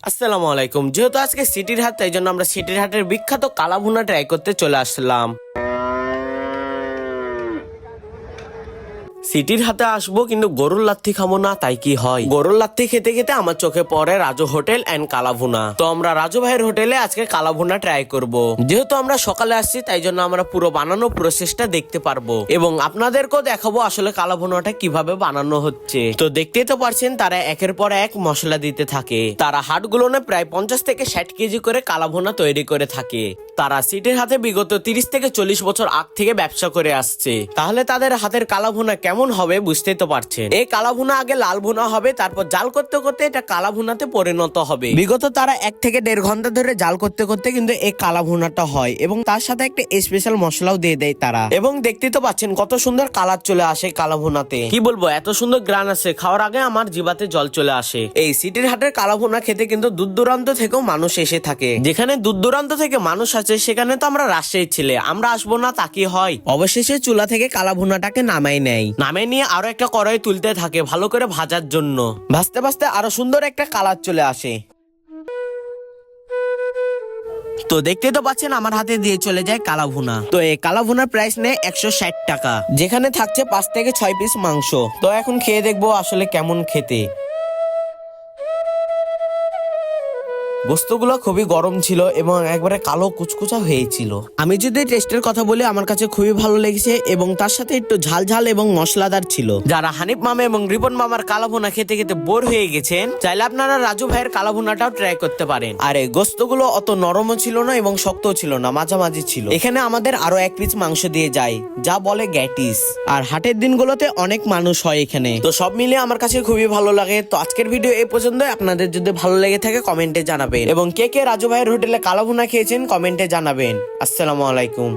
আসসালামু আলাইকুম। যেহেতু আজকে সিটির হাট, তাই জন্য আমরা সিটির হাটের বিখ্যাত কালাভুনা ট্রাই করতে চলে আসলাম। সিটির হাতে আসবো কিন্তু গরুর লাত্তি খাবো না, তাই কি হয়? গরুর লাত্তি খেতে খেতে আমার চোখে পড়ে রাজু হোটেল এন্ড কালাভুনা। তো আমরা রাজু ভাইয়ের হোটেলে আজকে কালাভুনা ট্রাই করব। যেহেতু আমরা সকালে আসছি, তাই জন্য আমরা পুরো বানানো প্রসেসটা দেখতে পারবো এবং আপনাদেরকেও দেখাবো আসলে কালাভুনাটা কিভাবে বানানো হচ্ছে। তো দেখতেই তো পারছেন, তারা একের পর এক মশলা দিতে থাকে। তারা হাটগুলোনে প্রায় 50 থেকে 60 কেজি করে কালাভুনা তৈরি করে থাকে। তারা সিটির হাতে বিগত 30 থেকে 40 বছর আগ থেকে ব্যবসা করে আসছে। তাহলে তাদের হাতের কালাভুনা কেমন হবে বুঝতেই তো পারছেন। এই কালাভুনা আগে লাল ভুনা হবে, তারপর জাল করতে করতে এটা কালাভুনাতে পরিণত হবে। বিগত তারা 1 থেকে 1.5 ঘন্টা ধরে জাল করতে করতে কিন্তু এই কালাভুনাটা হয় এবং তার সাথে একটা স্পেশাল মশলাও দিয়ে দেয় তারা। এবং দেখতেই তো পাচ্ছেন কত সুন্দর কালার চলে আসে কালাভুনাতে। কি বলবো, এত সুন্দর গ্রান আছে, খাওয়ার আগে আমার জিভাতে জল চলে আসে। এই সিটির হাটের কালাভুনা খেতে কিন্তু দূর দূরান্ত থেকেও মানুষ এসে থাকে। যেখানে দূর দূরান্ত থেকে মানুষ আছে, সেখানে তো আমরা রাজশাহীর ছেলে, আমরা আসবো না তা কি হয়? অবশেষে চুলা থেকে কালাভুনাটাকে নামাই নেয়। নামে নিয়ে আরো একটা কড়াই তুলতে থাকে ভালো করে ভাজার জন্য। ভাজতে ভাজতে আরো সুন্দর একটা কালার চলে আসে। তো দেখতে তো পাচ্ছেন আমার হাতে দিয়ে চলে যায় কালাভুনা। তো এই কালাভুনার প্রাইস নেয় 160 টাকা, যেখানে থাকছে 5 থেকে 6 পিস মাংস। তো এখন খেয়ে দেখবো আসলে কেমন খেতে। গোস্তগুলো খুবই গরম ছিল এবং একবারে কালো কুচকুচা হয়েছিল। আমি যদি টেস্টের কথা বলি, আমার কাছে খুবই ভালো লেগেছে এবং তার সাথে একটু ঝাল ঝাল এবং মশলাদার ছিল। যারা হানিফ মামা এবং রিপন মামার কালাভুনা খেতে খেতে বোর হয়ে গেছেন, চাইলে আপনারা রাজু ভাইয়ের কালাভুনাটাও ট্রাই করতে পারেন। আর এই গোস্তগুলো অত নরমও ছিল না এবং শক্তও ছিল না, মাঝামাঝি ছিল। এখানে আমাদের আরো 1 পিস মাংস দিয়ে যায়, যা বলে গ্যাটিস। আর হাটের দিনগুলোতে অনেক মানুষ হয় এখানে। তো সব মিলিয়ে আমার কাছে খুবই ভালো লাগে। তো আজকের ভিডিও এই পর্যন্ত। আপনাদের যদি ভালো লেগে থাকে কমেন্টে জানাবেন এবং কে কে রাজু ভাইয়ের হোটেলে কালাভুনা খেয়েছেন কমেন্টে জানাবেন। আসসালামু আলাইকুম।